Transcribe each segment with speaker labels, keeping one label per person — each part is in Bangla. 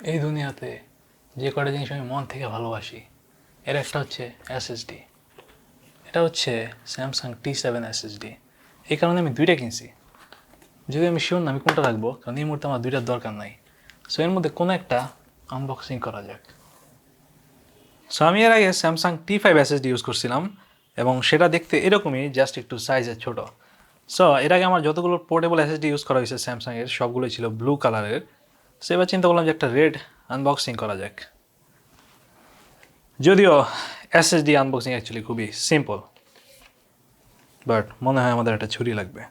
Speaker 1: এই দুনিয়াতে যে কটা জিনিস আমি মন থেকে ভালোবাসি এর একটা হচ্ছে এসএসডি। এটা হচ্ছে স্যামসাং T7 SSD। এই কারণে আমি দুইটা কিনছি, যদি আমি শিওর না আমি কোনটা রাখবো, কারণ এই মুহূর্তে আমার দুইটার দরকার নাই। সো এর মধ্যে কোনো একটা আনবক্সিং করা যাক। সো আমি এর আগে স্যামসাং T5 SSD ইউজ করছিলাম এবং সেটা দেখতে এরকমই, জাস্ট একটু সাইজে ছোট। সো এর আগে আমার যতগুলো পোর্টেবল এসএসডি ইউজ করা হয়েছে স্যামসাংয়ের সবগুলোই ছিল ব্লু কালারের। সো এবার চিন্তা করলাম যে একটা রেড আনবক্সিং করা যাক। যদিও এসএসডি আনবক্সিং অ্যাকচুয়ালি খুবই সিম্পল, বাট মনে হয় আমাদের একটা ছুরি লাগবে।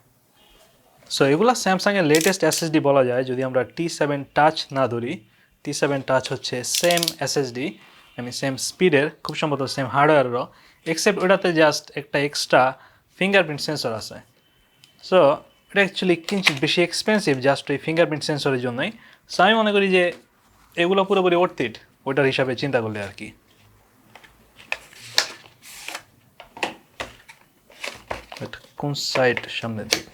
Speaker 1: সো এগুলো স্যামসাংয়ের লেটেস্ট এসএসডি বলা যায়, যদি আমরা T7 টাচ না ধরি। T7 টাচ হচ্ছে সেম এসএসডি, আমি সেম স্পিডের, খুব সম্ভবত সেম হার্ডওয়্যারেরও, এক্সেপ্ট ওটাতে জাস্ট একটা এক্সট্রা ফিঙ্গারপ্রিন্ট সেন্সর আছে। সো এটা অ্যাকচুয়ালি কিঞ্চিত বেশি এক্সপেন্সিভ জাস্ট ওই ফিঙ্গারপ্রিন্ট সেন্সরের জন্যই। সো আমি মনে করি যে এগুলো পুরোপুরি ওর্থ ইট ওটার হিসাবে চিন্তা করলে আর কি। কোন সাইড সামনে দিক?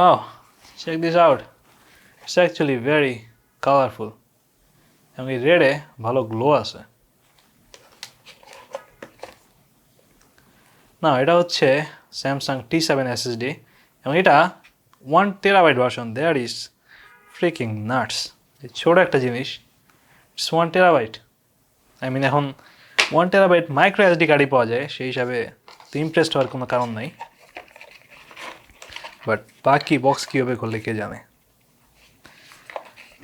Speaker 1: Oh, check this out. It's actually very colorful. এবং এই রেডে ভালো গ্লো আছে। না, এটা হচ্ছে স্যামসাং T7 SSD এবং এটা 1 TB version. There is freaking nuts. ছোট একটা জিনিস, ইটস 1 TB। আই মিন এখন 1 TB মাইক্রো এসডি কার্ডই পাওয়া যায়, সেই হিসাবে তো ইমপ্রেসড হওয়ার কোনো কারণ নাই। বাট বাকি বক্স কীভাবে করলে কে জানে।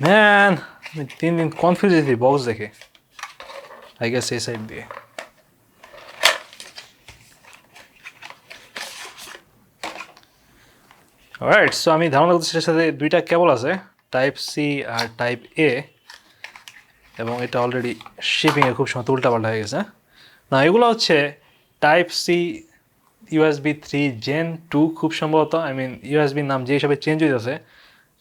Speaker 1: ম্যান, আমি 3 দিন কনফিউজ হয়েছি বক্স দেখে। আই গেস এই সাইড দিয়ে। রাইট, সো আমি ধারণা করছি সেটার সাথে দুইটা কেবল আছে, টাইপ সি আর টাইপ এ, এবং এটা অলরেডি শিপিংয়ে খুব সময় উল্টাপাল্টা হয়ে গেছে। না, এগুলো হচ্ছে টাইপ সি USB 3 Gen 2 খুব সম্ভবত। আই মিন ইউএসবির নাম যে হিসাবে চেঞ্জ হইতেছে,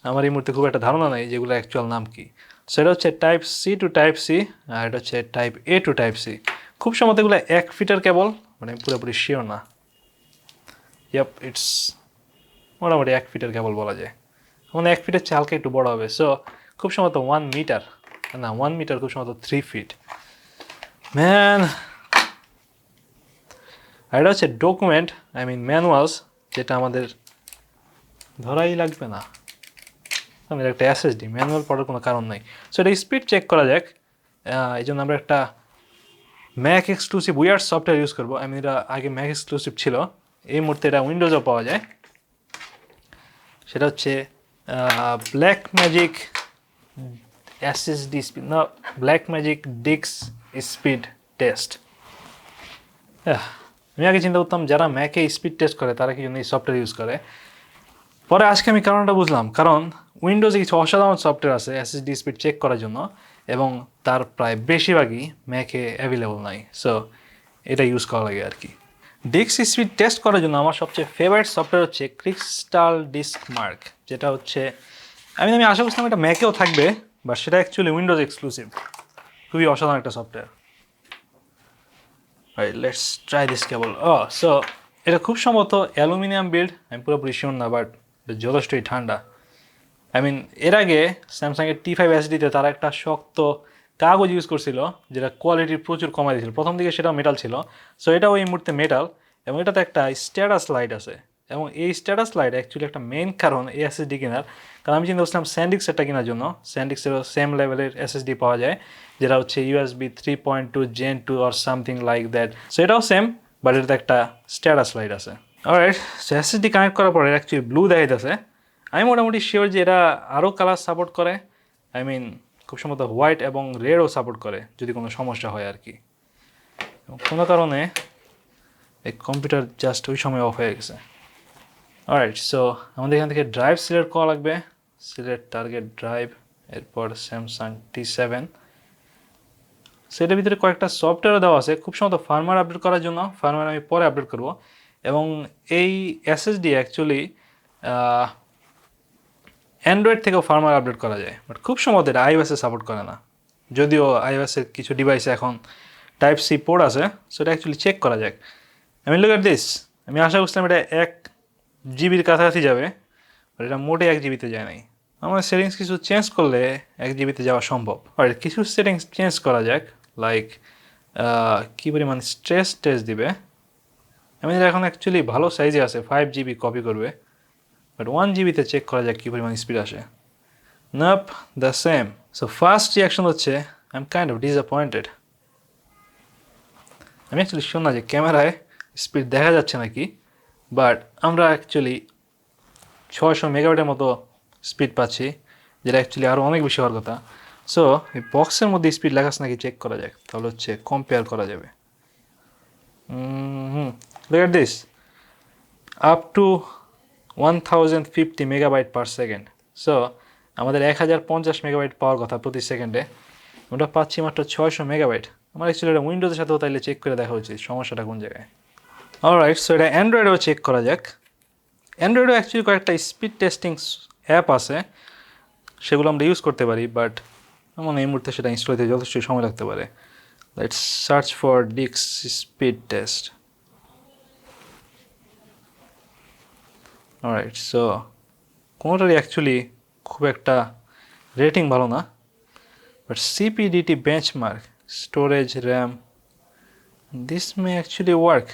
Speaker 1: আমার এই মুহূর্তে খুব একটা ধারণা নেই যেগুলো অ্যাকচুয়াল নাম কি। সো এটা হচ্ছে type C to type C, আর এটা হচ্ছে type A to type C. খুব সম্ভবত এগুলো 1 ফিটের কেবল, মানে পুরোপুরি শিওর না। ইয়াপ, ইটস মোটামুটি 1 ফিটের কেবল বলা যায়, মানে 1 ফিটের চেয়ে হালকা একটু বড় হবে। সো খুব সম্ভবত 1 মিটার, না 1 মিটার খুব সম্ভবত 3 ফিট। ম্যান, আর এটা হচ্ছে ডকুমেন্ট, আই মিন ম্যানুয়ালস, যেটা আমাদের ধরাই লাগবে না, আমাদের একটা এসএসডি ম্যানুয়াল পড়ার কোনো কারণ নাই। সো এটা স্পিড চেক করা যাক। এই জন্য আমরা একটা Mac exclusive weird software use করবো। আমি এটা আগে ম্যাক এক্সক্লুসিভ ছিল, এই মুহূর্তে এটা উইন্ডোজও পাওয়া যায়। সেটা হচ্ছে ব্ল্যাক ম্যাজিক এসএসডি স্পিড, না Blackmagic disk speed test. আমি আগে চিন্তা করতাম যারা ম্যাকে স্পিড টেস্ট করে তারা কি জন্য এই সফটওয়্যার ইউজ করে, পরে আজকে আমি কারণটা বুঝলাম। কারণ উইন্ডোজে কিছু অসাধারণ সফটওয়্যার আছে এসএসডি স্পিড চেক করার জন্য, এবং তার প্রায় বেশিরভাগই ম্যাকে অ্যাভেলেবল নাই। সো এটা ইউজ করা লাগে আর কি। ডিস্ক স্পিড টেস্ট করার জন্য আমার সবচেয়ে ফেভারিট সফটওয়্যার হচ্ছে ক্রিস্টাল ডিস্ক মার্ক, যেটা হচ্ছে আমি আশা করছিলাম এটা ম্যাকেও থাকবে, বাট সেটা অ্যাকচুয়ালি উইন্ডোজ এক্সক্লুসিভ। খুবই অসাধারণ একটা software. Right, let's try this cable. So এটা খুব সম্ভবত অ্যালুমিনিয়াম বিল্ড, আমি পুরোপুরি শিওর না, বাট এটা যথেষ্টই ঠান্ডা। আই মিন এর আগে স্যামসাংয়ের T5 SSDতে তারা একটা শক্ত কাগজ ইউজ করছিল, যেটা কোয়ালিটি প্রচুর কমাই দিয়েছিল। প্রথম দিকে সেটাও মেটাল ছিল, সো এটাও এই মুহূর্তে মেটাল, এবং এটাতে একটা স্ট্যাটাস লাইট আছে। এবং এই স্ট্যাটাস লাইট অ্যাকচুয়ালি একটা মেইন কারণ এই এসএসডি কেনার। কারণ আমি চিন্তা করছিলাম স্যান্ডিক্সেরটা কেনার জন্য। স্যান্ডিক্সেরও সেম লেভেলের এসএসডি পাওয়া যায়, যেটা হচ্ছে USB 3.2 Gen 2 or something like that. So এটাও সেম, বাট এটাতে একটা স্ট্যাটাস লাইট আছে। অলরাইট, সো এসএসডি কানেক্ট করার পরে অ্যাকচুয়ালি ব্লু দেখাইতেছে। আমি মোটামুটি শিওর যে এরা আরও কালার সাপোর্ট করে। আই মিন খুব সম্ভবত হোয়াইট এবং রেডও সাপোর্ট করে যদি কোনো সমস্যা হয় আর কি। কোনো কারণে এই কম্পিউটার জাস্ট ওই সময় অফ হয়ে গেছে। অলরাইট, সো আমাদের এখান থেকে ড্রাইভ সিলেক্ট করা লাগবে। সিলেক্ট টার্গেট ড্রাইভ, এরপর স্যামসাং T7। সেটার ভিতরে কয়েকটা সফটওয়্যার দেওয়া আছে, খুব সম্ভবত ফার্মওয়্যার আপডেট করার জন্য। ফার্মওয়্যার আমি পরে আপডেট করব। এবং এই এসএসডি অ্যাকচুয়ালি অ্যান্ড্রয়েড থেকেও ফার্মওয়্যার আপডেট করা যায়, বাট খুব সম্ভবত এটা iOS-এ সাপোর্ট করে না। যদিও iOS-এর কিছু ডিভাইসে এখন টাইপ সি পোর্ট আছে, সো এটা অ্যাকচুয়ালি চেক করা যাক। আমি লুক এট দিস, আমি আশা করছিলাম এটা 1 জিবির কাছাকাছি যাবে, বাট এটা মোটে 1 জিবিতে যায় নাই। আমার সেটিংস কিছু চেঞ্জ করলে 1 জিবিতে যাওয়া সম্ভব। আর কিছু সেটিংস চেঞ্জ করা যাক, লাইক কী পরিমাণ স্ট্রেস টেস্ট দিবে। আমি এখন অ্যাকচুয়ালি ভালো সাইজে আছে, 5 জিবি কপি করবে, বাট 1 জিবিতে চেক করা যাক কী পরিমাণ স্পিড আসে। নাপ the same. So first reaction হচ্ছে I am kind of disappointed. আমি অ্যাকচুয়ালি শুন না যে ক্যামেরায় স্পিড দেখা যাচ্ছে নাকি, বাট আমরা অ্যাকচুয়ালি 600 মেগাবাইটের মতো স্পিড পাচ্ছি, যেটা অ্যাকচুয়ালি আরও অনেক বেশি হওয়ার কথা। সো এই বক্সের মধ্যে স্পিড লেখাচ্ছে নাকি চেক করা যাক, তাহলে হচ্ছে কম্পেয়ার করা যাবে। Look at this, up to 1050 megabyte per second. So আমাদের 1050 মেগাবাইট পাওয়ার কথা প্রতি সেকেন্ডে, আমরা পাচ্ছি মাত্র 600 মেগাবাইট। আমার অ্যাকচুয়ালি এটা উইন্ডোজের সাথেও তাইলে চেক করে দেখা উচিত সমস্যাটা কোন জায়গায়। অলরাইট, সো এটা অ্যান্ড্রয়েডেও চেক করা যাক। অ্যান্ড্রয়েডেও অ্যাকচুয়ালি কয়েকটা স্পিড টেস্টিং অ্যাপ আছে, সেগুলো আমরা ইউজ করতে পারি, বাট আমার এই মুহূর্তে সেটা ইনস্টল হতে যথেষ্ট সময় লাগতে পারে। লেটস সার্চ ফর ডিক্স স্পিড টেস্ট। অলরাইট, সো কোনোটারই অ্যাকচুয়ালি খুব একটা রেটিং ভালো না, but CPDT benchmark, storage, RAM, this may actually work.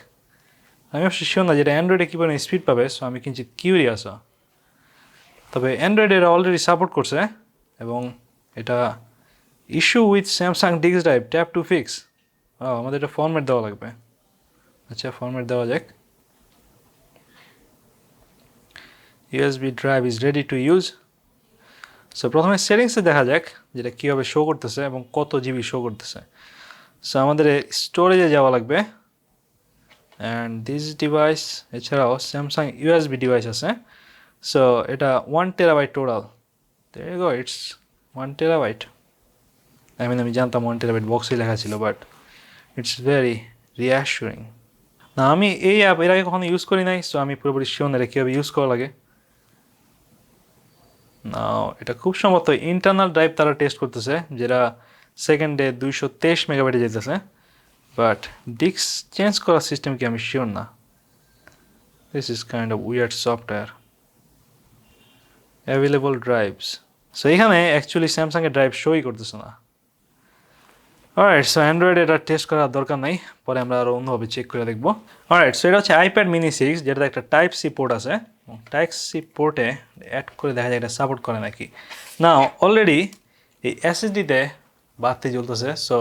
Speaker 1: আমি অবশ্যই শিওর না যেটা অ্যান্ড্রয়েডে কী পরিমাণ স্পিড পাবে, সো আমি কিঞ্চিত কিউরিয়াস। তবে অ্যান্ড্রয়েডে এরা অলরেডি সাপোর্ট করছে, এবং এটা issue with Samsung disk drive, tap to fix. আমাদের এটা ফরম্যাট দেওয়া লাগবে। আচ্ছা, ফরম্যাট দেওয়া যাক। USB drive is ready to use. So প্রথমে সেটিংসে দেখা যাক যেটা কীভাবে শো করতেছে এবং কত জিবি শো করতেছে। সো আমাদের স্টোরেজে যাওয়া লাগবে, অ্যান্ড দিস ডিভাইস এছাড়াও স্যামসাং ইউএসবি ডিভাইস আছে। সো এটা 1 terabyte total. There you go, it's 1 terabyte. আমি জানতাম 1 টেরাবাইট বক্সে লেখা ছিল, বাট ইটস ভেরি রিঅ্যাসুরিং। না, আমি এই অ্যাপ এর আগে কখনো ইউজ করি নাই, সো আমি পুরোপুরি শিওর না এটা কীভাবে ইউজ করা লাগে। না, এটা খুব সম্ভবত ইন্টারনাল ড্রাইভ তারা টেস্ট করতেছে, যেটা সেকেন্ডে 223 মেগাবাইটে যেতেছে, বাট ডিস্ক চেঞ্জ করার সিস্টেম কি আমি শিওর না। This is kind of weird software. Available drives. So এখানে অ্যাকচুয়ালি স্যামসাংয়ের ড্রাইভ শোই করতেছে না। অলরাইট, সো অ্যান্ড্রয়েড এটা টেস্ট করার দরকার নাই, পরে আমরা আরও অন্যভাবে চেক করে দেখবো। অলরাইট, সো এটা হচ্ছে আইপ্যাড মিনি 6, যেটাতে একটা টাইপ সি পোর্ট আছে। টাইপ সি পোর্টে অ্যাড করে দেখা যায় এটা সাপোর্ট করে নাকি না। অলরেডি এই এসএসডিতে বাতি জ্বলতেছে, সো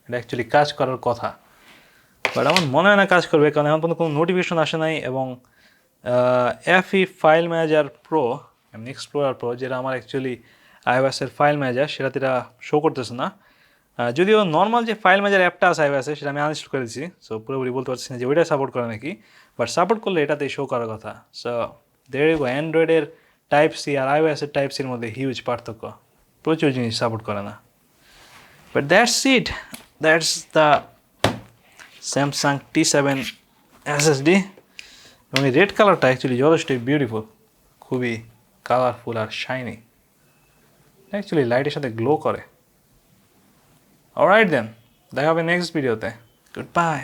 Speaker 1: এটা অ্যাকচুয়ালি কাজ করার কথা, বাট আমার মনে হয় না কাজ করবে, কারণ এখন পর্যন্ত কোনো নোটিফিকেশন আসে নাই। এবং FE file manager pro, explorer pro, যেটা আমার অ্যাকচুয়ালি আইওএসের ফাইল ম্যানেজার, সেটাতে এটা শো করতেছে না। যদিও নর্মাল যে ফাইল ম্যানেজার অ্যাপটা আছে আইওএসে, সেটা আমি আনইনস্টল করে দিচ্ছি, সো পুরোপুরি বলতে পারছি না যে ওইটা সাপোর্ট করে নাকি, বাট সাপোর্ট করলে এটাতেই শো করার কথা। সো দেয়ার ইউ গো, অ্যান্ড্রয়েডের টাইপ সি আর আইওএসের টাইপ সির মধ্যে হিউজ পার্থক্য, প্রচুর জিনিস সাপোর্ট করে না। But that's it, that's the Samsung T7 SSD। এবং এই রেড কালারটা অ্যাকচুয়ালি যথেষ্টই বিউটিফুল, খুবই কালারফুল আর শাইনি, অ্যাকচুয়ালি লাইটের সাথে গ্লো করে। অলরাইট দেন, দেখা হবে নেক্সট ভিডিওতে। Good bye.